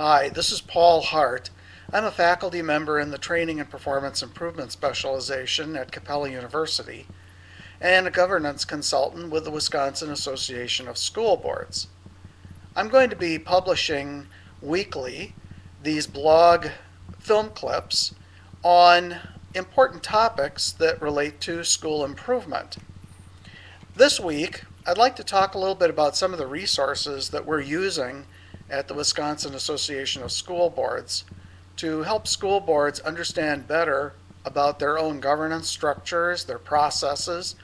Hi, this is Paul Hart. I'm a faculty member in the Training and Performance Improvement Specialization at Capella University and a governance consultant with the Wisconsin Association of School Boards. I'm going to be publishing weekly these blog film clips on important topics that relate to school improvement. This week, I'd like to talk a little bit about some of the resources that we're using at the Wisconsin Association of School Boards to help school boards understand better about their own governance structures, their processes,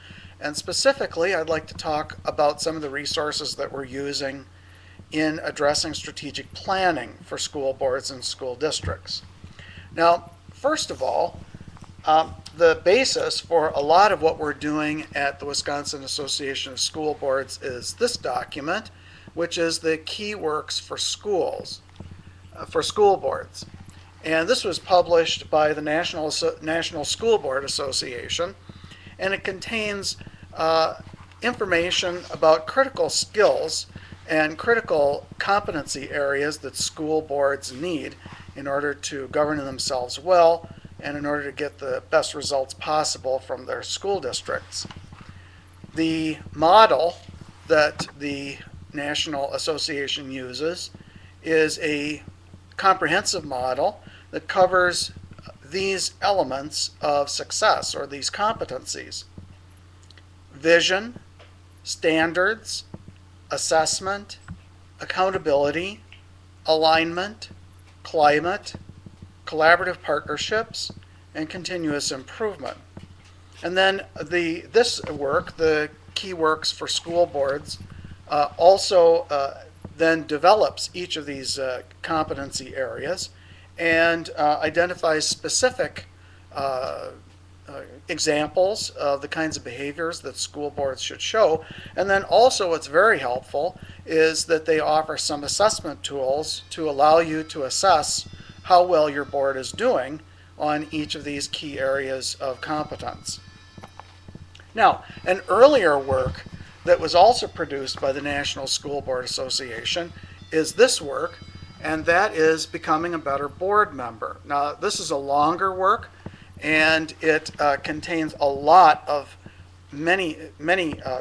and specifically I'd like to talk about some of the resources that we're using in addressing strategic planning for school boards and school districts. Now, first of all, the basis for a lot of what we're doing at the Wisconsin Association of School Boards is this document, which is the key works for schools, for school boards. And this was published by the National School Board Association, and it contains information about critical skills and critical competency areas that school boards need in order to govern themselves well and in order to get the best results possible from their school districts. The model that the National Association uses is a comprehensive model that covers these elements of success or these competencies: vision, standards, assessment, accountability, alignment, climate, collaborative partnerships, and continuous improvement. And then this work, the key works for school boards, also then develops each of these competency areas and identifies specific examples of the kinds of behaviors that school boards should show. And then also what's very helpful is that they offer some assessment tools to allow you to assess how well your board is doing on each of these key areas of competence. Now, an earlier work that was also produced by the National School Board Association is this work, and that is Becoming a Better Board Member. Now, this is a longer work, and it contains a lot of many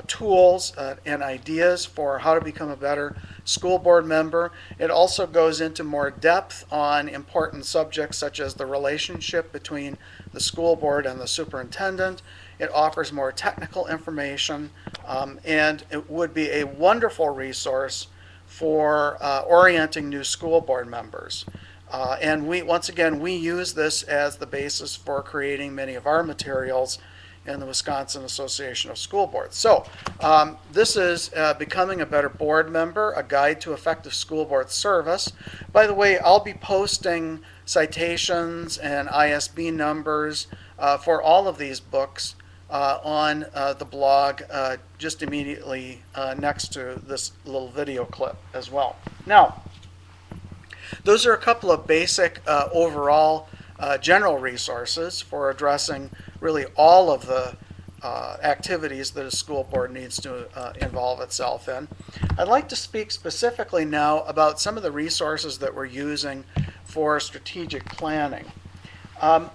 tools and ideas for how to become a better school board member. It also goes into more depth on important subjects such as the relationship between the school board and the superintendent. It offers more technical information, and it would be a wonderful resource for orienting new school board members. And once again, we use this as the basis for creating many of our materials in the Wisconsin Association of School Boards. So this is Becoming a Better Board Member, a guide to effective school board service. By the way, I'll be posting citations and ISB numbers for all of these books on the blog just immediately next to this little video clip as well. Now, those are a couple of basic overall general resources for addressing really all of the activities that a school board needs to involve itself in. I'd like to speak specifically now about some of the resources that we're using for strategic planning.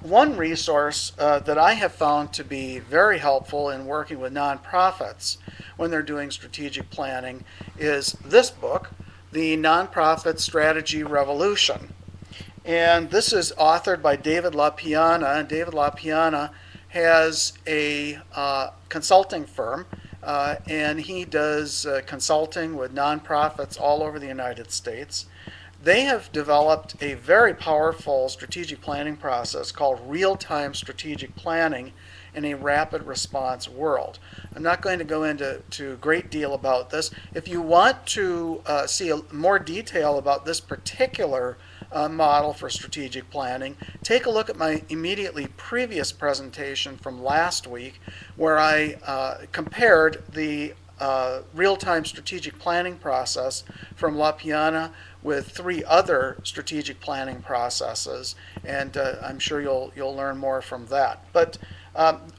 One resource that I have found to be very helpful in working with nonprofits when they're doing strategic planning is this book, The Nonprofit Strategy Revolution. And this is authored by David LaPiana. David LaPiana has a consulting firm, and he does consulting with nonprofits all over the United States. They have developed a very powerful strategic planning process called real-time strategic planning in a rapid response world. I'm not going to go into a great deal about this. If you want to see more detail about this particular model for strategic planning, take a look at my immediately previous presentation from last week where I compared the real-time strategic planning process from LaPiana with 3 other strategic planning processes, and I'm sure you'll learn more from that. But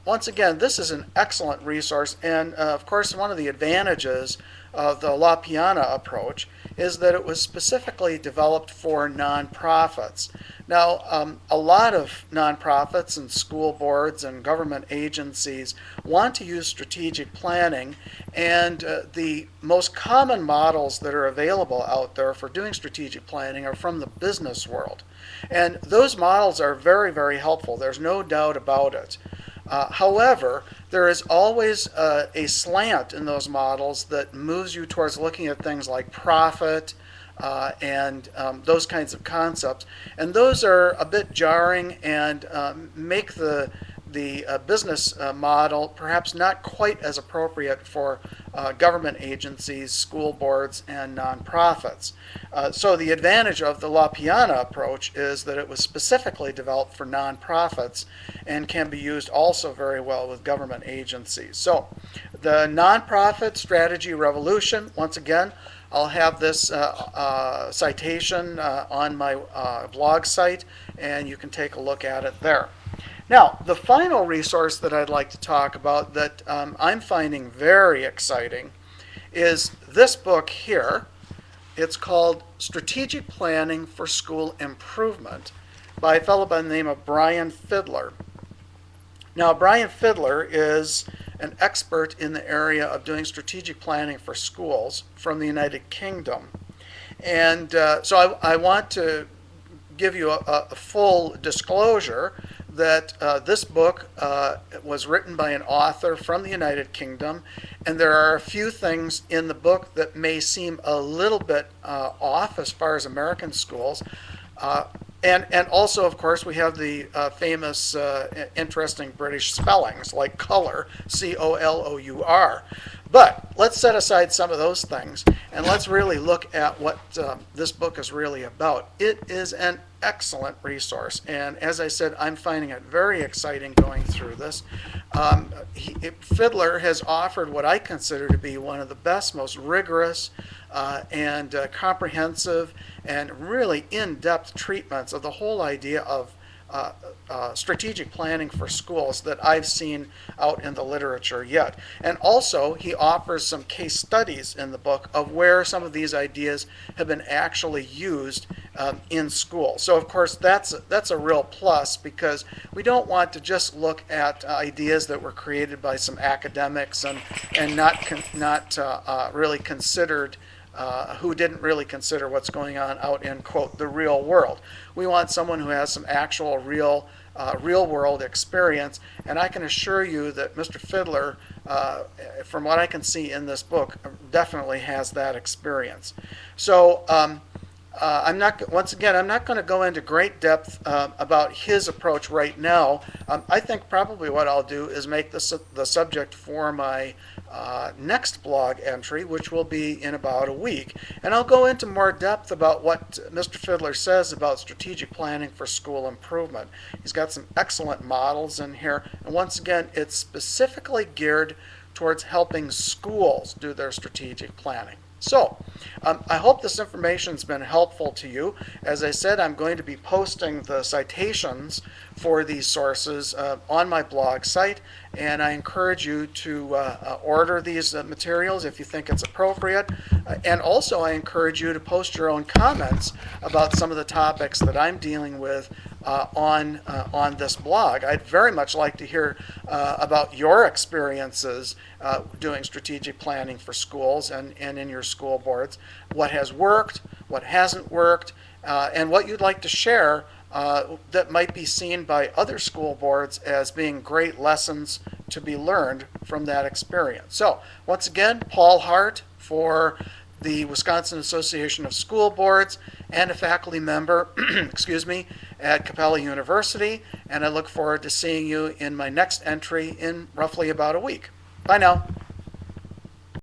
once again, this is an excellent resource, and of course one of the advantages of the LaPiana approach is that it was specifically developed for nonprofits. Now, a lot of nonprofits and school boards and government agencies want to use strategic planning, and the most common models that are available out there for doing strategic planning are from the business world. And those models are very, very helpful. There's no doubt about it. However, there is always a slant in those models that moves you towards looking at things like profit and those kinds of concepts. And those are a bit jarring and make the business model perhaps not quite as appropriate for government agencies, school boards, and nonprofits. So the advantage of the La Piana approach is that it was specifically developed for nonprofits and can be used also very well with government agencies. So the nonprofit strategy revolution, once again, I'll have this citation on my blog site, and you can take a look at it there. Now, the final resource that I'd like to talk about that I'm finding very exciting is this book here. It's called Strategic Planning for School Improvement by a fellow by the name of Brian Fidler. Now, Brian Fidler is an expert in the area of doing strategic planning for schools from the United Kingdom. And so I want to give you a full disclosure that this book was written by an author from the United Kingdom, and there are a few things in the book that may seem a little bit off as far as American schools. And also, of course, we have the famous, interesting British spellings like color, C-O-L-O-U-R. But let's set aside some of those things and let's really look at what this book is really about. It is an excellent resource, and as I said, I'm finding it very exciting going through this. Fidler has offered what I consider to be one of the best, most rigorous and comprehensive and really in-depth treatments of the whole idea of strategic planning for schools that I've seen out in the literature yet. And also, he offers some case studies in the book of where some of these ideas have been actually used in school. So, of course, that's a real plus, because we don't want to just look at ideas that were created by some academics and not really considered who didn't really consider what's going on out in, quote, the real world. We want someone who has some actual real world experience, and I can assure you that Mr. Fidler, from what I can see in this book, definitely has that experience. So I'm not going to go into great depth about his approach right now. I think probably what I'll do is make this the subject for my next blog entry, which will be in about a week. And I'll go into more depth about what Mr. Fidler says about strategic planning for school improvement. He's got some excellent models in here. And once again, it's specifically geared towards helping schools do their strategic planning. So, I hope this information's been helpful to you. As I said, I'm going to be posting the citations for these sources on my blog site, and I encourage you to order these materials if you think it's appropriate. And also, I encourage you to post your own comments about some of the topics that I'm dealing with on this blog. I'd very much like to hear about your experiences doing strategic planning for schools and in your school boards, what has worked, what hasn't worked, and what you'd like to share that might be seen by other school boards as being great lessons to be learned from that experience. So, once again, Paul Hart for the Wisconsin Association of School Boards and a faculty member, excuse me, at Capella University, and I look forward to seeing you in my next entry in roughly about a week. Bye now.